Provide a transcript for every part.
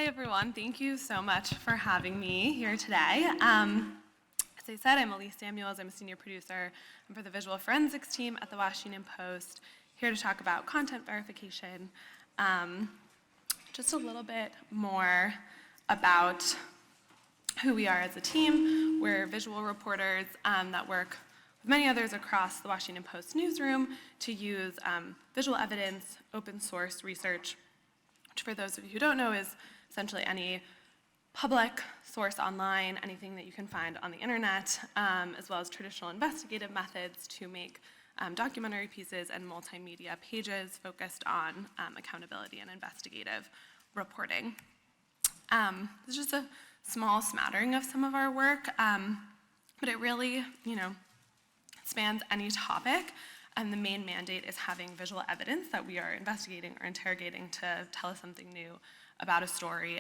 everyone. Thank you so much for having me here today. As I said, I'm Elyse Samuels. I'm a senior producer. I'm for the visual forensics team at the Washington Post, here to talk about content verification. Just a little bit more about who we are as a team. We're visual reporters that work with many others across the Washington Post newsroom to use visual evidence, open source research, which for those of you who don't know is essentially any public source online, anything that you can find on the internet, as well as traditional investigative methods to make documentary pieces and multimedia pages focused on accountability and investigative reporting. This is just a small smattering of some of our work, but it really, spans any topic, and the main mandate is having visual evidence that we are investigating or interrogating to tell us something new about a story.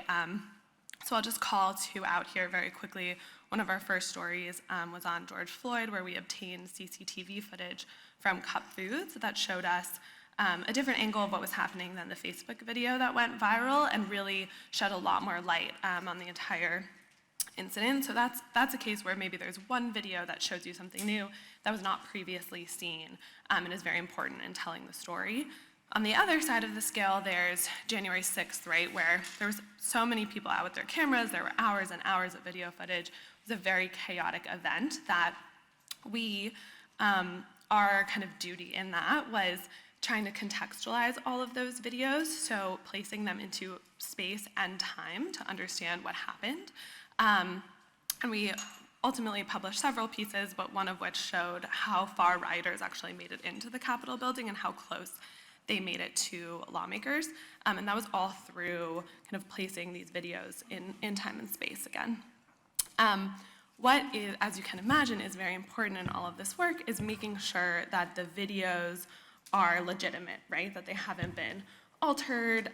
So I'll just call two out here very quickly. One of our first stories was on George Floyd, where we obtained CCTV footage from Cup Foods that showed us a different angle of what was happening than the Facebook video that went viral, and really shed a lot more light on the entire incident. So that's a case where maybe there's one video that shows you something new that was not previously seen and is very important in telling the story. On the other side of the scale, there's January 6th, right, where there was so many people out with their cameras. There were hours and hours of video footage. It was a very chaotic event that we, our kind of duty in that was trying to contextualize all of those videos, so placing them into space and time to understand what happened. And we ultimately published several pieces, but one of which showed how far rioters actually made it into the Capitol building and how close they made it to lawmakers. And that was all through kind of placing these videos in time and space again. What is, as you can imagine, is very important in all of this work is making sure that the videos are legitimate, right? That they haven't been altered,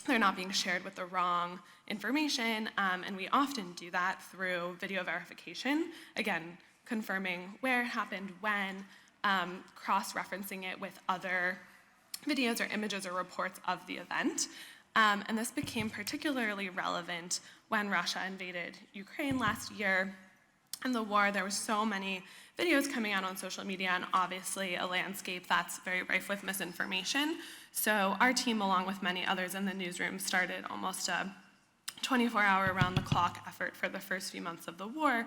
they're not being shared with the wrong information, and we often do that through video verification. Again, confirming where it happened, when, cross-referencing it with other videos or images or reports of the event. And this became particularly relevant when Russia invaded Ukraine last year. In the war, there were so many videos coming out on social media, and obviously a landscape that's very rife with misinformation. So our team, along with many others in the newsroom, started almost a 24-hour around-the-clock effort for the first few months of the war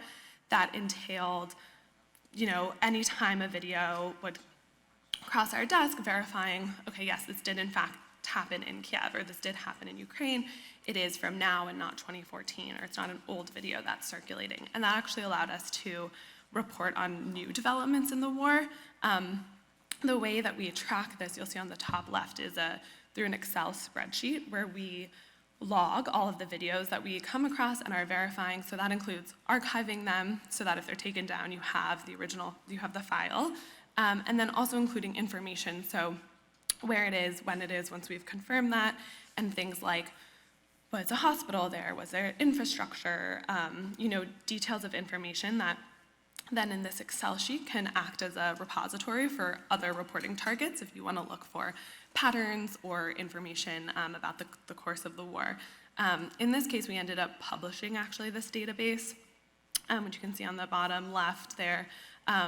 that entailed, any time a video would cross our desk, verifying, okay, yes, this did in fact happen in Kiev, or this did happen in Ukraine. It is from now and not 2014, or it's not an old video that's circulating. And that actually allowed us to report on new developments in the war. The way that we track this, you'll see on the top left, is through an Excel spreadsheet where we log all of the videos that we come across and are verifying. So that includes archiving them so that if they're taken down, you have the original, you have the file. And then also including information, so where it is, when it is, once we've confirmed that, and things like, was a hospital there, was there infrastructure, details of information that then in this Excel sheet can act as a repository for other reporting targets if you want to look for patterns or information about the course of the war. In this case, we ended up publishing actually this database, which you can see on the bottom left there,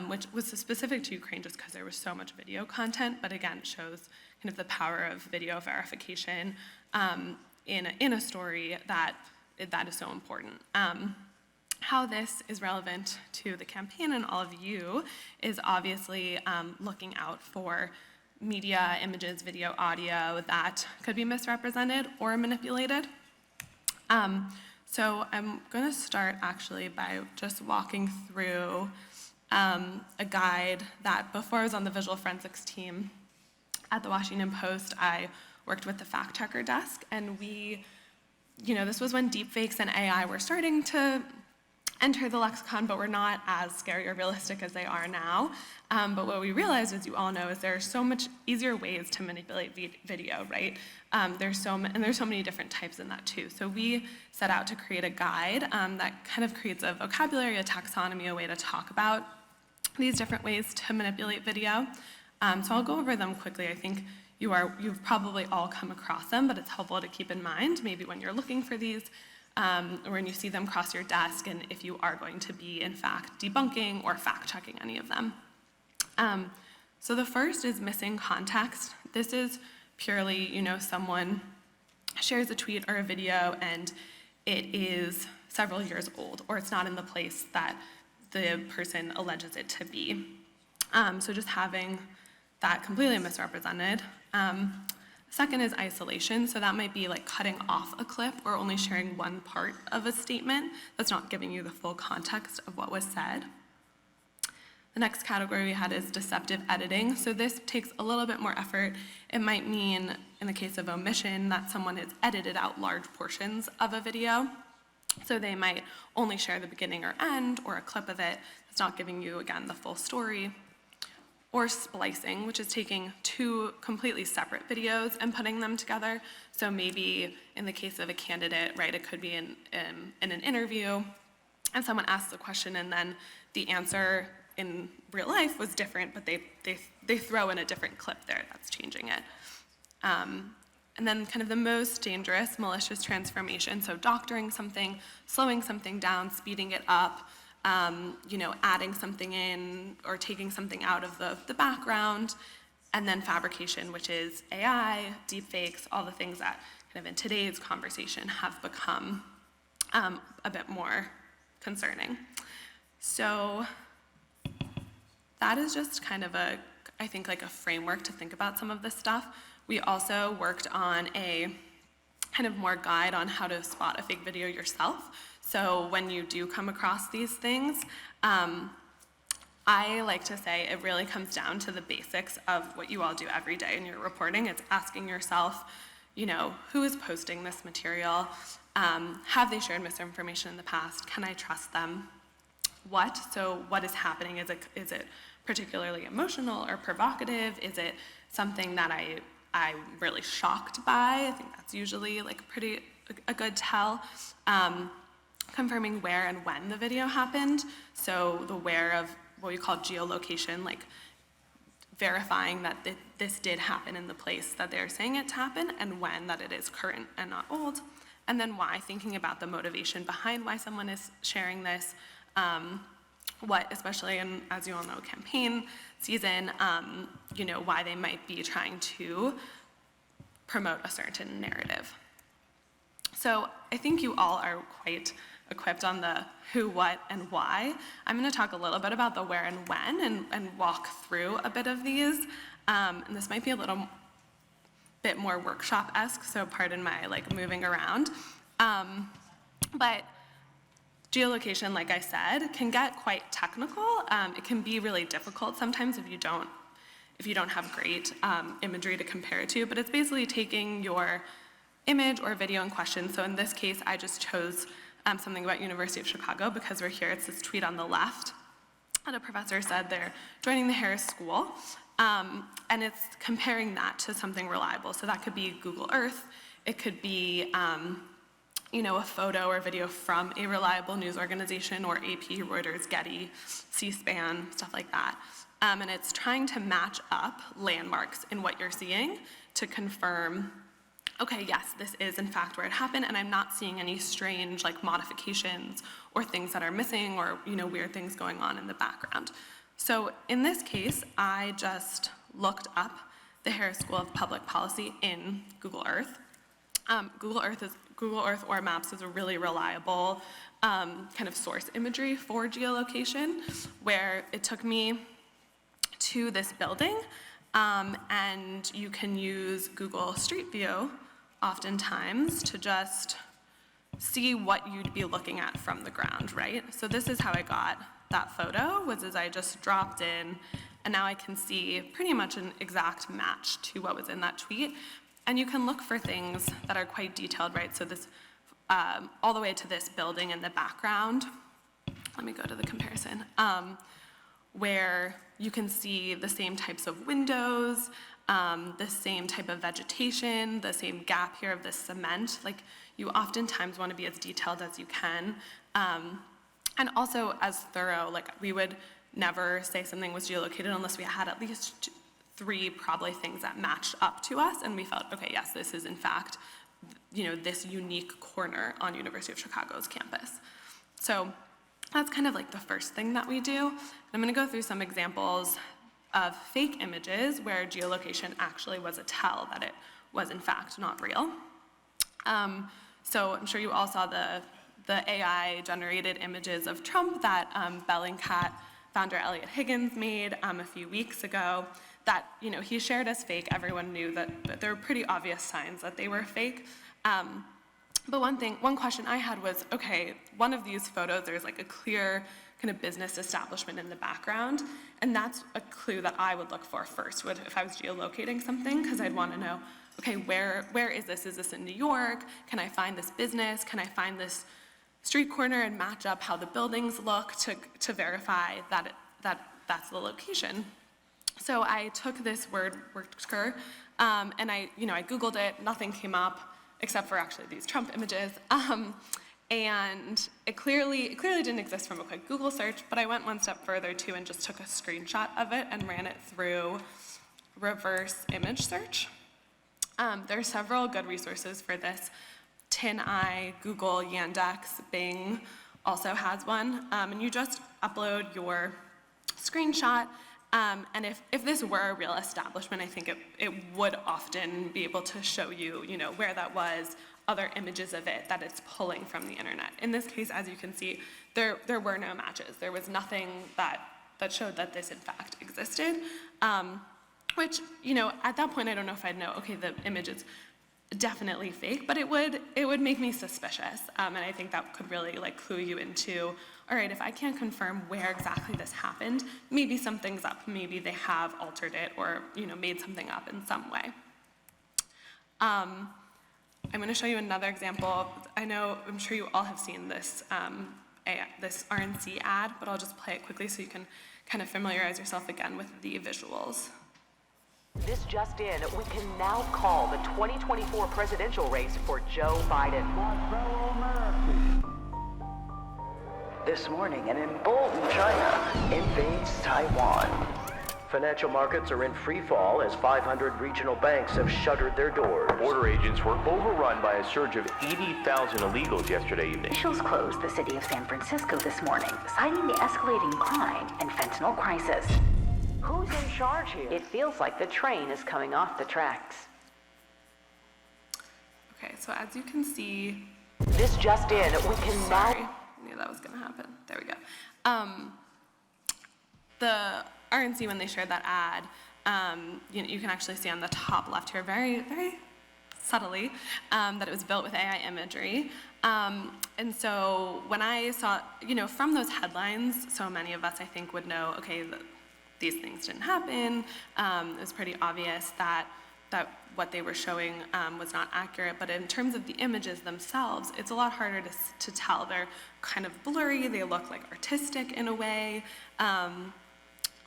which was specific to Ukraine just because there was so much video content, but again, shows kind of the power of video verification in a story that is so important. How this is relevant to the campaign and all of you is obviously looking out for media, images, video, audio that could be misrepresented or manipulated. So I'm going to start actually by just walking through a guide that before I was on the visual forensics team at the Washington Post, I worked with the fact checker desk, and we, this was when deepfakes and AI were starting to enter the lexicon, but were not as scary or realistic as they are now. But what we realized, as you all know, is there are so much easier ways to manipulate video, right? There's so many different types in that too. So we set out to create a guide that kind of creates a vocabulary, a taxonomy, a way to talk about these different ways to manipulate video. So I'll go over them quickly. I think you've probably all come across them, but it's helpful to keep in mind maybe when you're looking for these, or when you see them cross your desk, and if you are going to be, in fact, debunking or fact-checking any of them. So the first is missing context. This is purely, someone shares a tweet or a video and it is several years old, or it's not in the place that the person alleges it to be. So just having that completely misrepresented. Second is isolation. So that might be like cutting off a clip or only sharing one part of a statement that's not giving you the full context of what was said. The next category we had is deceptive editing. So this takes a little bit more effort. It might mean, in the case of omission, that someone has edited out large portions of a video. So they might only share the beginning or end or a clip of it. It's not giving you, again, the full story. Or splicing, which is taking two completely separate videos and putting them together. So maybe in the case of a candidate, right, it could be in an interview, and someone asks a question and then the answer in real life was different, but they throw in a different clip there that's changing it. And then kind of the most dangerous, malicious transformation, so doctoring something, slowing something down, speeding it up, adding something in or taking something out of the background, and then fabrication, which is AI, deepfakes, all the things that kind of in today's conversation have become a bit more concerning. So that is just kind of I think like a framework to think about some of this stuff. We also worked on a kind of more guide on how to spot a fake video yourself. So when you do come across these things, I like to say it really comes down to the basics of what you all do every day in your reporting. It's asking yourself, who is posting this material? Have they shared misinformation in the past? Can I trust them? So what is happening? Is it particularly emotional or provocative? Is it something that I'm really shocked by? I think that's usually like a good tell. Confirming where and when the video happened. So the where of what we call geolocation, like verifying that this did happen in the place that they're saying it to happen, and when that it is current and not old. And then why, thinking about the motivation behind why someone is sharing this, especially in, as you all know, campaign season, why they might be trying to promote a certain narrative. So I think you all are quite equipped on the who, what, and why. I'm going to talk a little bit about the where and when and walk through a bit of these. And this might be a little bit more workshop-esque, so pardon my moving around. But geolocation, like I said, can get quite technical. It can be really difficult sometimes if you don't have great imagery to compare it to, but it's basically taking your image or video in question. So in this case, I just chose something about University of Chicago because we're here. It's this tweet on the left that a professor said they're joining the Harris School, and it's comparing that to something reliable. So that could be Google Earth. It could be a photo or video from a reliable news organization, or AP, Reuters, Getty, C-SPAN, stuff like that. And it's trying to match up landmarks in what you're seeing to confirm, okay, yes, this is in fact where it happened, and I'm not seeing any strange modifications or things that are missing, or weird things going on in the background. So in this case, I just looked up the Harris School of Public Policy in Google Earth. Google Earth or Maps is a really reliable kind of source imagery for geolocation, where it took me to this building, and you can use Google Street View oftentimes to just see what you'd be looking at from the ground, right? So this is how I got that photo, as I just dropped in, and now I can see pretty much an exact match to what was in that tweet. And you can look for things that are quite detailed, right? So this, all the way to this building in the background. Let me go to the comparison. Where you can see the same types of windows, the same type of vegetation, the same gap here of this cement. You oftentimes want to be as detailed as you can. And also as thorough. We would never say something was geolocated unless we had at least 3 probably things that matched up to us, and we felt, okay, yes, this is in fact, this unique corner on University of Chicago's campus. So that's kind of like the first thing that we do. And I'm gonna go through some examples of fake images where geolocation actually was a tell that it was in fact not real. So I'm sure you all saw the AI generated images of Trump that Bellingcat founder Elliot Higgins made a few weeks ago that he shared as fake. Everyone knew that there were pretty obvious signs that they were fake. But one question I had was, okay, one of these photos, there's like a clear kind of business establishment in the background, and that's a clue that I would look for first if I was geolocating something, because I'd want to know, okay, where is this? Is this in New York? Can I find this business? Can I find this street corner and match up how the buildings look to verify that that's the location? So I took this word worker, and I Googled it. Nothing came up except for actually these Trump images. And it clearly didn't exist from a quick Google search, but I went one step further too and just took a screenshot of it and ran it through reverse image search. There are several good resources for this. TinEye, Google, Yandex, Bing also has one. And you just upload your screenshot. And if this were a real establishment, I think it would often be able to show you, where that was, other images of it that it's pulling from the internet. In this case, as you can see, there were no matches. There was nothing that showed that this in fact existed. Which, at that point, I don't know if I'd know, okay, the image is definitely fake, but it would make me suspicious. And I think that could really clue you into, all right, if I can't confirm where exactly this happened, maybe something's up. Maybe they have altered it or made something up in some way. I'm going to show you another example. I'm sure you all have seen this this RNC ad, but I'll just play it quickly so you can kind of familiarize yourself again with the visuals. This just in, we can now call the 2024 presidential race for Joe Biden. This morning, an emboldened China invades Taiwan. Financial markets are in free fall as 500 regional banks have shuttered their doors. Border agents were overrun by a surge of 80,000 illegals yesterday evening. Officials closed the city of San Francisco this morning, citing the escalating crime and fentanyl crisis. Who's in charge here? It feels like the train is coming off the tracks. Okay, so as you can see, this just in, we can now... I knew that was going to happen. There we go. The RNC, when they shared that ad, you can actually see on the top left here, very, very subtly, that it was built with AI imagery. And so when I saw, from those headlines, so many of us, I think, would know, okay, these things didn't happen. It was pretty obvious that what they were showing was not accurate. But in terms of the images themselves, it's a lot harder to tell. They're kind of blurry. They look like artistic in a way.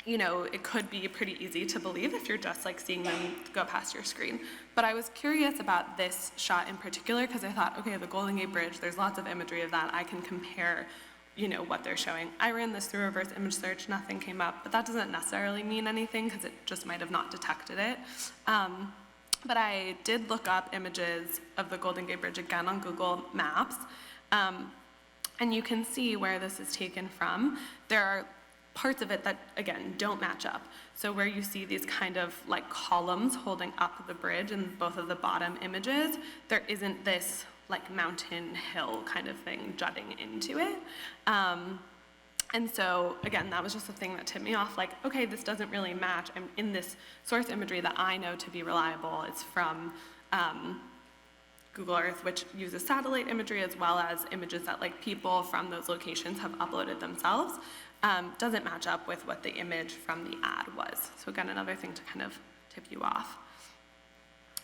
It could be pretty easy to believe if you're just seeing them go past your screen. But I was curious about this shot in particular because I thought, okay, the Golden Gate Bridge, there's lots of imagery of that. I can compare what they're showing. I ran this through reverse image search, nothing came up, but that doesn't necessarily mean anything because it just might have not detected it. But I did look up images of the Golden Gate Bridge again on Google Maps, and you can see where this is taken from. There are parts of it that, again, don't match up. So where you see these kind of columns holding up the bridge in both of the bottom images, there isn't this mountain hill kind of thing jutting into it. And so, again, that was just the thing that tipped me off, okay, this doesn't really match. I'm in this source imagery that I know to be reliable. It's from Google Earth, which uses satellite imagery as well as images that people from those locations have uploaded themselves. Doesn't match up with what the image from the ad was. So again, another thing to kind of tip you off.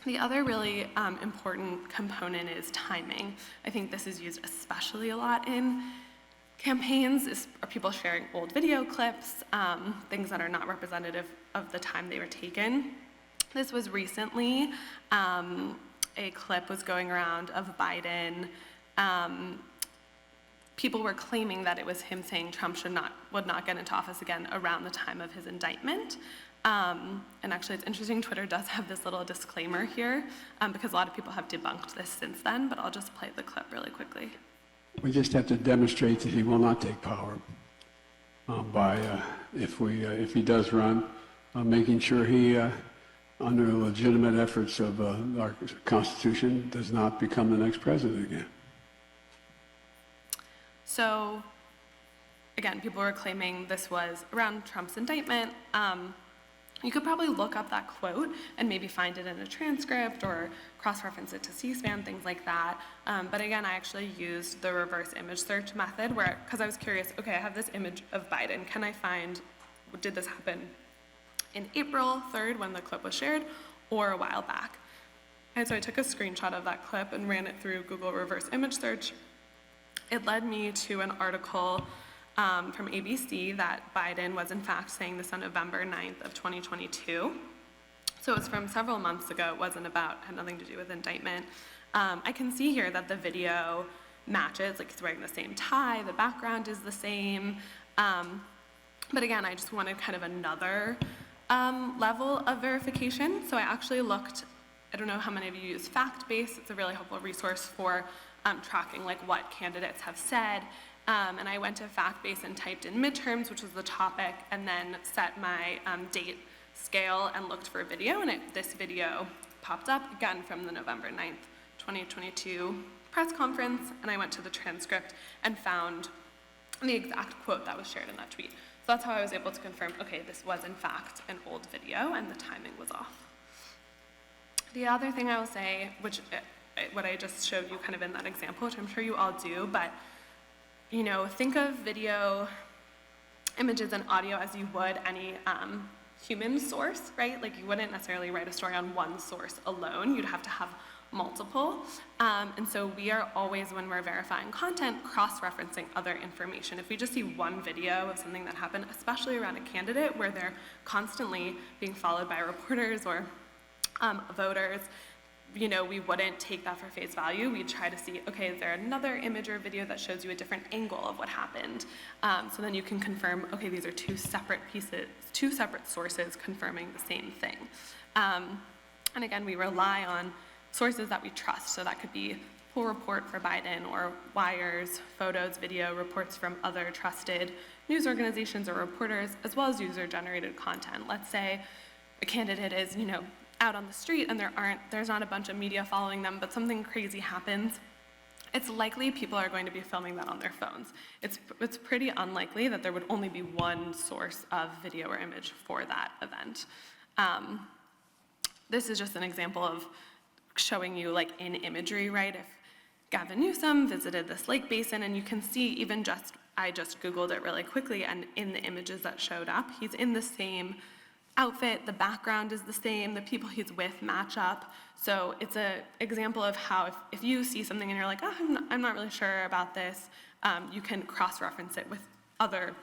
The other really important component is timing. I think this is used especially a lot in campaigns, are people sharing old video clips, things that are not representative of the time they were taken. This was recently, a clip was going around of Biden people were claiming that it was him saying Trump would not get into office again around the time of his indictment. And actually, it's interesting, Twitter does have this little disclaimer here, because a lot of people have debunked this since then, but I'll just play the clip really quickly. We just have to demonstrate that he will not take power by, if he does run, making sure he, under legitimate efforts of our Constitution, does not become the next president again. So, again, people were claiming this was around Trump's indictment. You could probably look up that quote and maybe find it in a transcript or cross-reference it to C-SPAN, things like that. But again, I actually used the reverse image search method because I was curious, okay, I have this image of Biden. Can I find, did this happen in April 3rd when the clip was shared or a while back? And so I took a screenshot of that clip and ran it through Google reverse image search. It led me to an article from ABC that Biden was in fact saying this on November 9th of 2022. So it's from several months ago. It had nothing to do with indictment. I can see here that the video matches, like he's wearing the same tie, the background is the same. But again, I just wanted kind of another level of verification. So I actually looked, I don't know how many of you use FactBase. It's a really helpful resource for tracking like what candidates have said. And I went to FactBase and typed in midterms, which was the topic, and then set my date scale and looked for a video, and this video popped up again from the November 9th, 2022 press conference, and I went to the transcript and found the exact quote that was shared in that tweet. So that's how I was able to confirm, okay, this was in fact an old video and the timing was off. The other thing I will say, which what I just showed you kind of in that example, which I'm sure you all do, but you know, think of video, images, and audio as you would any human source, right? Like you wouldn't necessarily write a story on one source alone. You'd have to have multiple. And so we are always, when we're verifying content, cross-referencing other information. If we just see one video of something that happened, especially around a candidate where they're constantly being followed by reporters or voters, you know, we wouldn't take that for face value. We'd try to see, okay, is there another image or video that shows you a different angle of what happened? So then you can confirm, okay, these are two separate sources confirming the same thing. And again, we rely on sources that we trust. So that could be full report for Biden or wires, photos, video, reports from other trusted news organizations or reporters, as well as user-generated content. Let's say a candidate is, you know, out on the street and there's not a bunch of media following them, but something crazy happens. It's likely people are going to be filming that on their phones. It's pretty unlikely that there would only be one source of video or image for that event. This is just an example of showing you like in imagery, right? If Gavin Newsom visited this lake basin, and you can see I just Googled it really quickly, and in the images that showed up, he's in the same outfit, the background is the same, the people he's with match up. So it's an example of how if you see something and you're like, oh, I'm not really sure about this, you can cross-reference it with other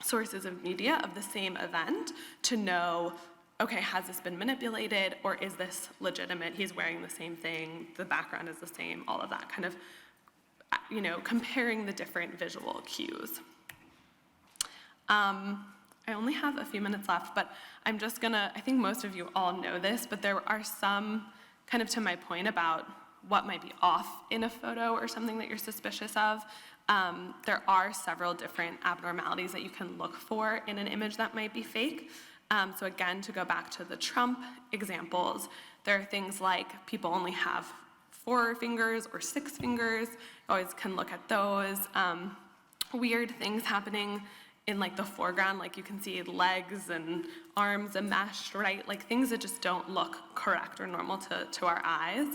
sources of media of the same event to know, okay, has this been manipulated or is this legitimate? He's wearing the same thing, the background is the same, all of that kind of, you know, comparing the different visual cues. I only have a few minutes left, but I'm just gonna, I think most of you all know this, but there are some, kind of to my point about what might be off in a photo or something that you're suspicious of. There are several different abnormalities that you can look for in an image that might be fake. So again, to go back to the Trump examples, there are things like people only have 4 fingers or 6 fingers. You always can look at those. Weird things happening in like the foreground, like you can see legs and arms enmeshed, right? Like things that just don't look correct or normal to our eyes.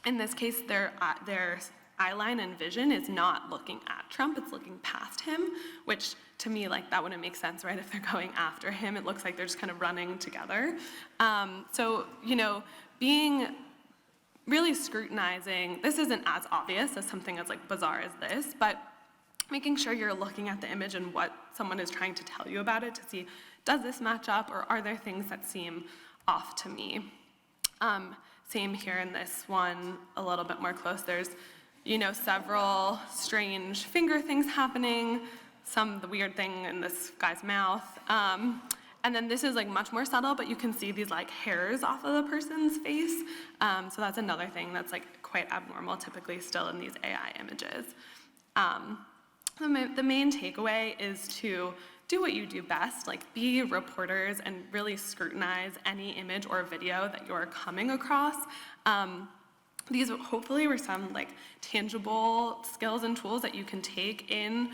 In this case, their eye line and vision is not looking at Trump, it's looking past him, which to me, like that wouldn't make sense, right? If they're going after him, it looks like they're just kind of running together. So, you know, being really scrutinizing, this isn't as obvious as something as like bizarre as this, but making sure you're looking at the image and what someone is trying to tell you about it to see, does this match up or are there things that seem off to me? Same here in this one, a little bit more close. There's, several strange finger things happening, the weird thing in this guy's mouth. And then this is like much more subtle, but you can see these like hairs off of the person's face. So that's another thing that's like quite abnormal, typically still in these AI images. The main takeaway is to do what you do best, like be reporters and really scrutinize any image or video that you're coming across. These hopefully were some like tangible skills and tools that you can take in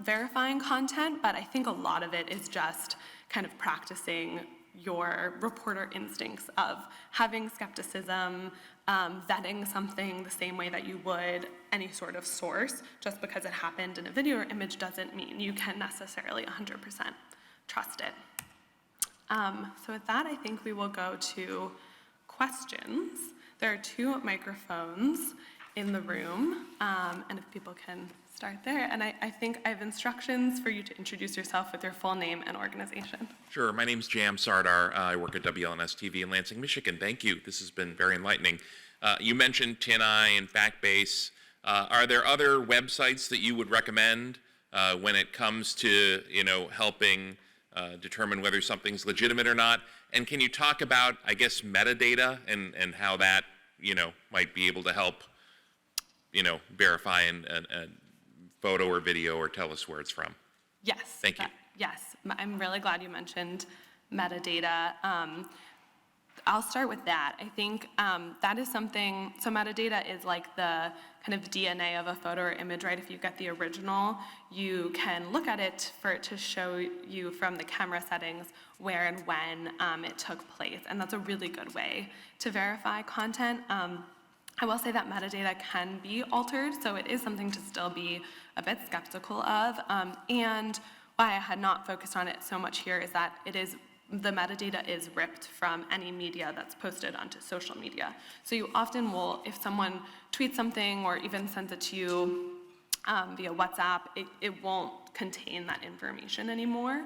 verifying content, but I think a lot of it is just kind of practicing your reporter instincts of having skepticism, vetting something the same way that you would any sort of source. Just because it happened in a video or image doesn't mean you can necessarily 100% trust it. So with that, I think we will go to questions. There are 2 microphones in the room, and if people can start there. And I think I have instructions for you to introduce yourself with your full name and organization. Sure. My name's Jam Sardar. I work at WLNS TV in Lansing, Michigan. Thank you. This has been very enlightening. You mentioned TinEye and Backbase. Are there other websites that you would recommend when it comes to, helping determine whether something's legitimate or not? And can you talk about, I guess, metadata and how that, might be able to help, verify a photo or video or tell us where it's from? Yes. Thank you. Yes. I'm really glad you mentioned metadata. I'll start with that. I think that is something, so metadata is like the kind of DNA of a photo or image, right? If you get the original, you can look at it for it to show you from the camera settings where and when it took place. And that's a really good way to verify content. I will say that metadata can be altered, so it is something to still be a bit skeptical of. And why I had not focused on it so much here is that the metadata is ripped from any media that's posted onto social media. So you often will, if someone tweets something or even sends it to you via WhatsApp, it won't contain that information anymore.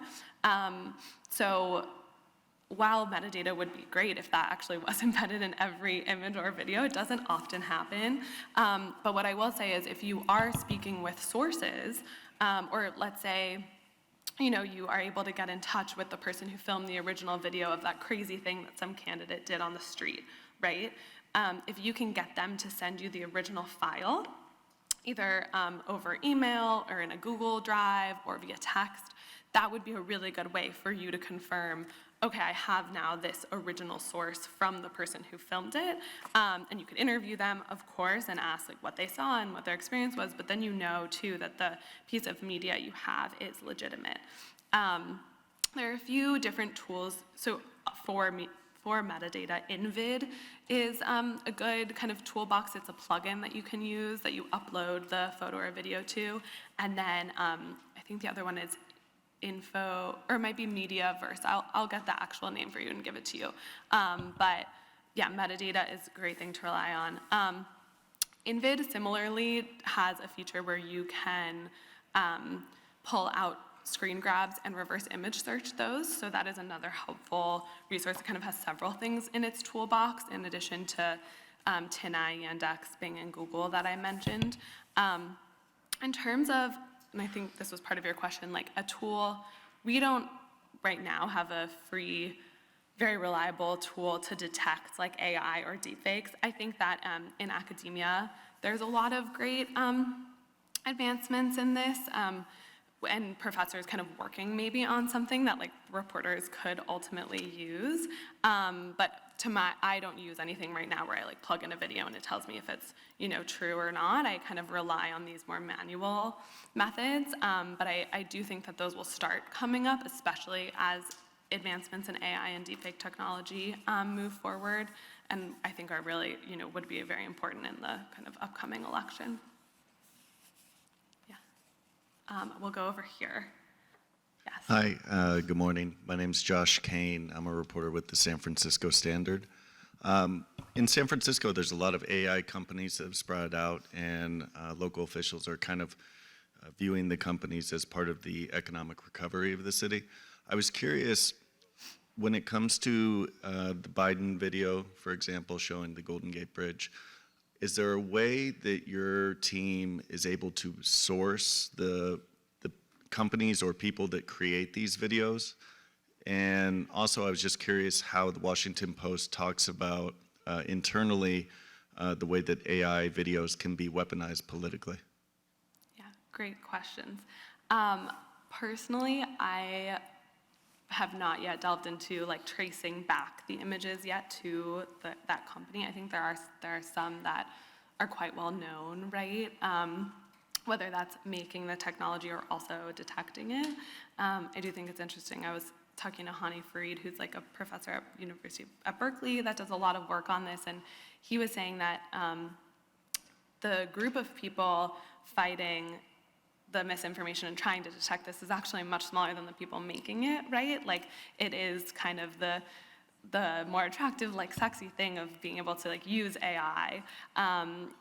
So while metadata would be great if that actually was embedded in every image or video, it doesn't often happen. But what I will say is if you are speaking with sources, or let's say, you are able to get in touch with the person who filmed the original video of that crazy thing that some candidate did on the street, right? If you can get them to send you the original file, either over email or in a Google Drive or via text, that would be a really good way for you to confirm, okay, I have now this original source from the person who filmed it, and you could interview them, of course, and ask what they saw and what their experience was, but then too, that the piece of media you have is legitimate. There are a few different tools. So for metadata, InVid is a good kind of toolbox. It's a plugin that you can use that you upload the photo or video to, and then I think the other one is Info, or it might be Mediaverse. I'll get the actual name for you and give it to you. But yeah, metadata is a great thing to rely on. InVid similarly has a feature where you can pull out screen grabs and reverse image search those. So that is another helpful resource. It kind of has several things in its toolbox in addition to TinEye, Yandex, Bing, and Google that I mentioned. In terms of, and I think this was part of your question, like a tool, we don't right now have a free, very reliable tool to detect like AI or deepfakes. I think that in academia, there's a lot of great advancements in this, and professors kind of working maybe on something that like reporters could ultimately use. But I don't use anything right now where I like plug in a video and it tells me if it's true or not. I kind of rely on these more manual methods, but I do think that those will start coming up, especially as advancements in AI and deepfake technology move forward, and I think are really would be very important in the kind of upcoming election. Yeah, we'll go over here. Yes. Hi, good morning. My name's Josh Kane. I'm a reporter with the San Francisco Standard. In San Francisco, there's a lot of AI companies that have sprouted out, and local officials are kind of viewing the companies as part of the economic recovery of the city. I was curious, when it comes to the Biden video, for example, showing the Golden Gate Bridge, is there a way that your team is able to source the companies or people that create these videos? And also, I was just curious how the Washington Post talks about internally the way that AI videos can be weaponized politically. Yeah, great questions. Personally, I have not yet delved into like tracing back the images yet to that company. I think there are some that are quite well known, right? Whether that's making the technology or also detecting it. I do think it's interesting. I was talking to Hani Farid, who's like a professor at University at Berkeley that does a lot of work on this, and he was saying that the group of people fighting the misinformation and trying to detect this is actually much smaller than the people making it, right? Like, it is kind of the more attractive, like, sexy thing of being able to, like, use AI,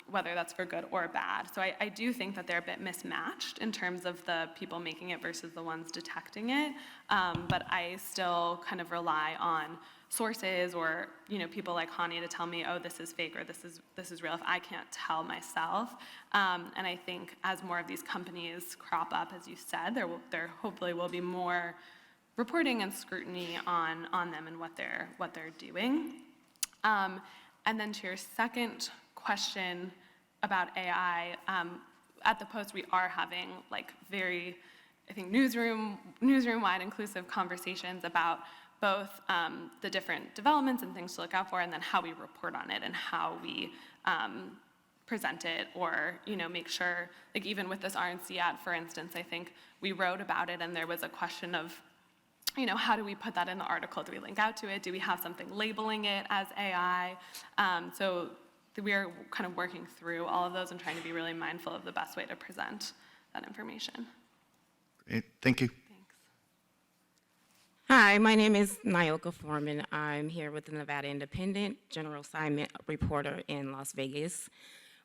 whether that's for good or bad. So I do think that they're a bit mismatched in terms of the people making it versus the ones detecting it. But I still kind of rely on sources or, you know, people like Hani to tell me, oh, this is fake or this is real, if I can't tell myself. And I think as more of these companies crop up, as you said, there hopefully will be more reporting and scrutiny on them and what they're doing. And then to your second question about AI, at the Post we are having like very, I think, newsroom-wide inclusive conversations about both the different developments and things to look out for, and then how we report on it and how we present it, or, you know, make sure, like even with this RNC ad, for instance, I think we wrote about it and there was a question of, you know, how do we put that in the article? Do we link out to it? Do we have something labeling it as AI? So we are kind of working through all of those and trying to be really mindful of the best way to present that information. Great, thank you. Thanks. Hi, my name is Nyoka Foreman. I'm here with the Nevada Independent, general assignment reporter in Las Vegas.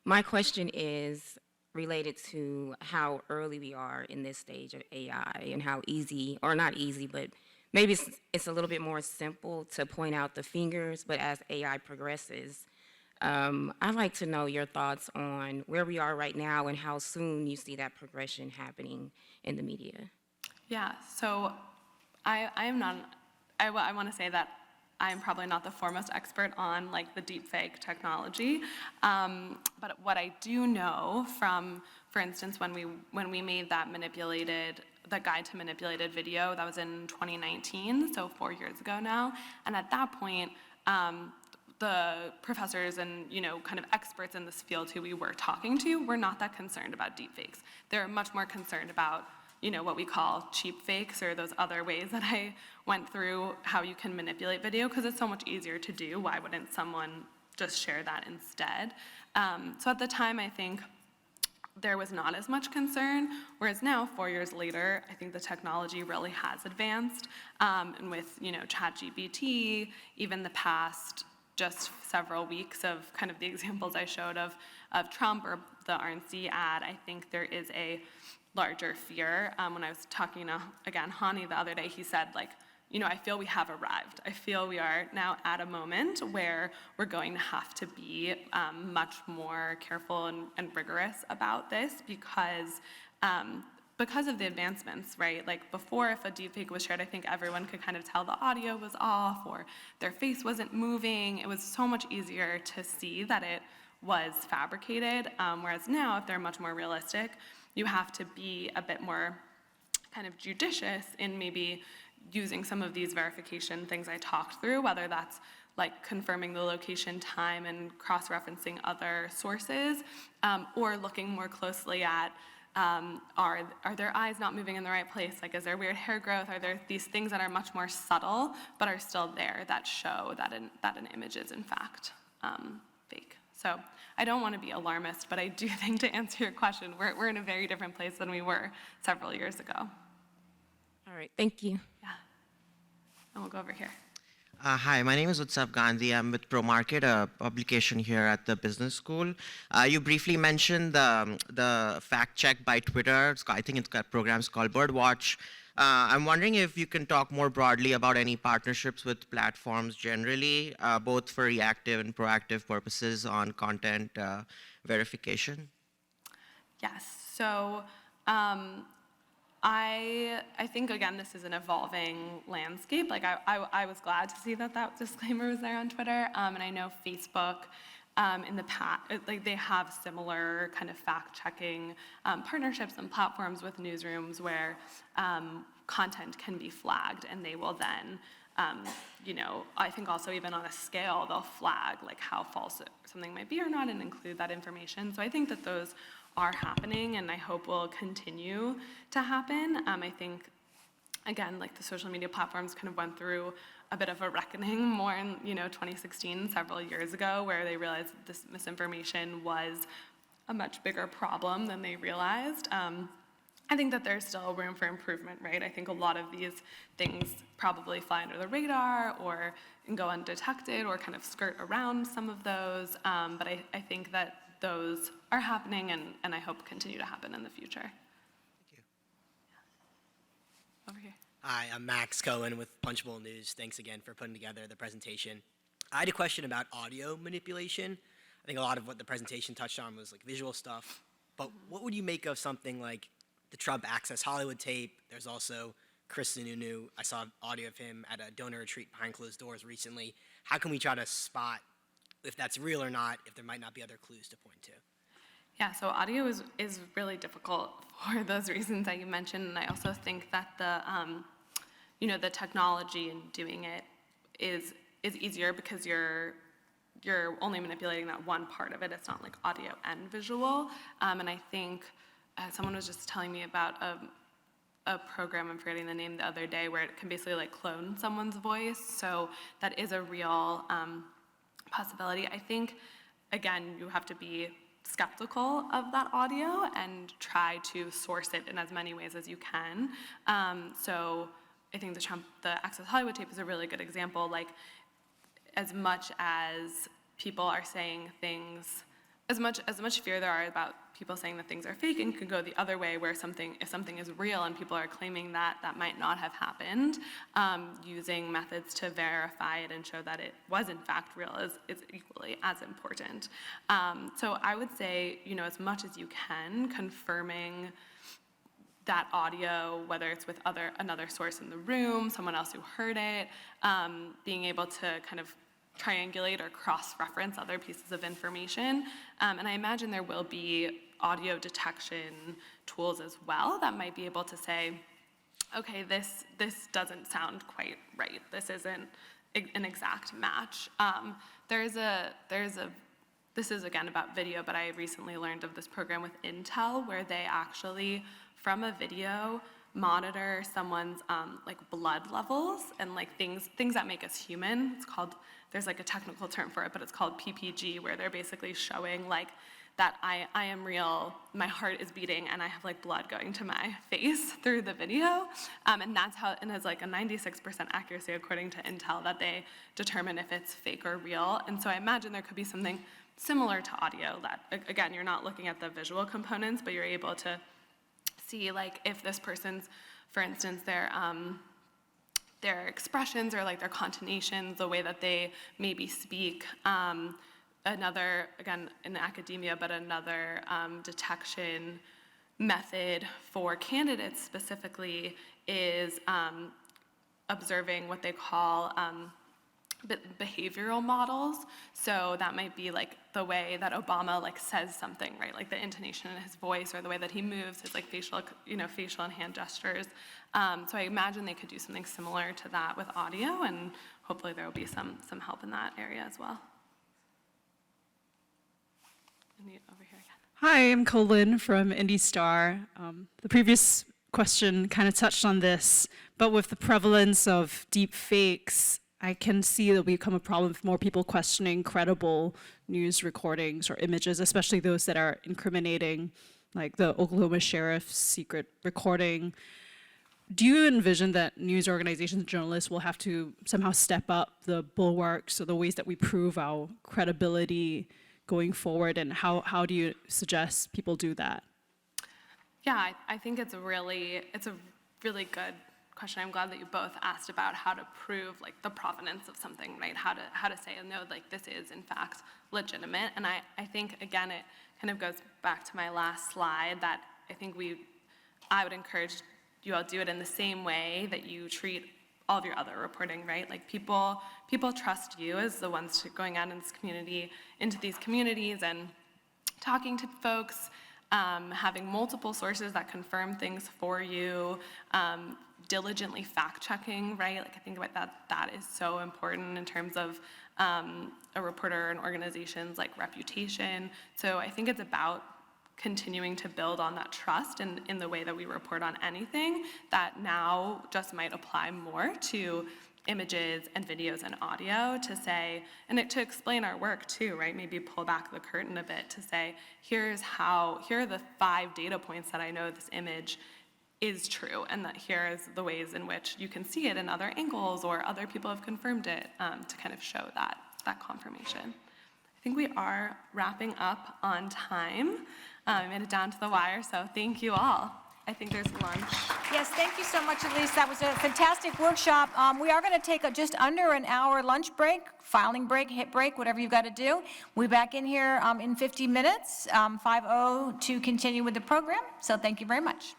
My question is related to how early we are in this stage of AI and how easy, or not easy, but maybe it's a little bit more simple to point out the fingers, but as AI progresses, I'd like to know your thoughts on where we are right now and how soon you see that progression happening in the media. Yeah, so I want to say that I'm probably not the foremost expert on like the deepfake technology, but what I do know from, for instance, when we made that guide to manipulated video, that was in 2019, so 4 years ago now, and at that point, the professors and, you know, kind of experts in this field who we were talking to were not that concerned about deepfakes. They're much more concerned about, you know, what we call cheap fakes, or those other ways that I went through how you can manipulate video, because it's so much easier to do. Why wouldn't someone just share that instead? So at the time, I think there was not as much concern, whereas now, 4 years later, I think the technology really has advanced. And with, you know, ChatGPT, even the past just several weeks of kind of the examples I showed of Trump or the RNC ad, I think there is a larger fear. When I was talking to, again, Hani the other day, he said, like, you know, I feel we have arrived. I feel we are now at a moment where we're going to have to be much more careful and rigorous about this because of the advancements, right? Like before, if a deepfake was shared, I think everyone could kind of tell the audio was off or their face wasn't moving. It was so much easier to see that it was fabricated, whereas now, if they're much more realistic, you have to be a bit more kind of judicious in maybe using some of these verification things I talked through, whether that's like confirming the location, time, and cross-referencing other sources, or looking more closely at are their eyes not moving in the right place? Like, is there weird hair growth? Are there these things that are much more subtle but are still there that show that an image is in fact fake? So I don't want to be alarmist, but I do think, to answer your question, we're in a very different place than we were several years ago. All right, thank you. Yeah. And we'll go over here. Hi, my name is Utsav Gandhi. I'm with ProMarket, a publication here at the business school. You briefly mentioned the fact check by Twitter. I think it's got programs called Birdwatch. I'm wondering if you can talk more broadly about any partnerships with platforms generally, both for reactive and proactive purposes on content verification. Yes. So I think, again, this is an evolving landscape. Like, I was glad to see that that disclaimer was there on Twitter. And I know Facebook, in the past, like, they have similar kind of fact-checking partnerships and platforms with newsrooms where content can be flagged, and they will then, you know, I think also even on a scale, they'll flag like how false something might be or not and include that information. So I think that those are happening, and I hope will continue to happen. I think, again, like, the social media platforms kind of went through a bit of a reckoning more in, you know, 2016, several years ago, where they realized that this misinformation was a much bigger problem than they realized. I think that there's still room for improvement, right? I think a lot of these things probably fly under the radar or go undetected or kind of skirt around some of those. But I think that those are happening, and I hope continue to happen in the future. Thank you. Yeah. Over here. Hi, I'm Max Cohen with Punchbowl News. Thanks again for putting together the presentation. I had a question about audio manipulation. I think a lot of what the presentation touched on was like visual stuff, but what would you make of something like the Trump Access Hollywood tape? There's also Chris Sununu. I saw audio of him at a donor retreat behind closed doors recently. How can we try to spot if that's real or not, if there might not be other clues to point to? Yeah, so audio is really difficult for those reasons that you mentioned, and I also think that the, you know, the technology in doing it is easier because you're only manipulating that one part of it. It's not like audio and visual, and I think someone was just telling me about a program, I'm forgetting the name, the other day, where it can basically like clone someone's voice. So that is a real possibility. I think, again, you have to be skeptical of that audio and try to source it in as many ways as you can. So I think the Access Hollywood tape is a really good example. Like, as much as people are saying things, as much fear there are about people saying that things are fake, and could go the other way, where if something is real and people are claiming that might not have happened, using methods to verify it and show that it was in fact real is equally as important. So I would say, you know, as much as you can, confirming that audio, whether it's with another source in the room, someone else who heard it, being able to kind of triangulate or cross-reference other pieces of information. And I imagine there will be audio detection tools as well that might be able to say, okay, this doesn't sound quite right. This isn't an exact match. This is again about video, but I recently learned of this program with Intel where they actually, from a video, monitor someone's like blood levels and like things that make us human. It's called, there's like a technical term for it, but it's called PPG, where they're basically showing like that I am real, my heart is beating, and I have like blood going to my face through the video. And that's how, and it's like a 96% accuracy according to Intel, that they determine if it's fake or real. And so I imagine there could be something similar to audio that, again, you're not looking at the visual components, but you're able to see like if this person's, for instance, their expressions or like their contonations, the way that they maybe speak. Another, again, in academia, but another detection method for candidates specifically is observing what they call behavioral models. So that might be like the way that Obama like says something, right? Like the intonation in his voice or the way that he moves, his like facial and hand gestures. So I imagine they could do something similar to that with audio, and hopefully there will be some help in that area as well. Over here again. Hi, I'm Colin from IndyStar. The previous question kind of touched on this, but with the prevalence of deep fakes, I can see it'll become a problem with more people questioning credible news recordings or images, especially those that are incriminating, like the Oklahoma sheriff's secret recording. Do you envision that news organizations and journalists will have to somehow step up the bulwarks or the ways that we prove our credibility going forward, and how do you suggest people do that? Yeah, I think it's a really good question. I'm glad that you both asked about how to prove like the provenance of something, right? How to say, no, like this is in fact legitimate. And I think, again, it kind of goes back to my last slide that I think I would encourage you all do it in the same way that you treat all of your other reporting, right? Like people trust you as the ones going out into these communities and talking to folks, having multiple sources that confirm things for you, diligently fact-checking, right? Like I think about that is so important in terms of a reporter and organization's like reputation. So I think it's about continuing to build on that trust in the way that we report on anything that now just might apply more to images and videos and audio to say, and to explain our work too, right? Maybe pull back the curtain a bit to say, here are the 5 data points that I know this image is true, and that here is the ways in which you can see it in other angles or other people have confirmed it to kind of show that confirmation. I think we are wrapping up on time. I made it down to the wire, so thank you all. I think there's lunch. Yes, thank you so much, Elyse. That was a fantastic workshop. We are going to take just under an hour lunch break, filing break, hit break, whatever you've got to do. We'll be back in here in 50 minutes, 5:00 to continue with the program. So thank you very much.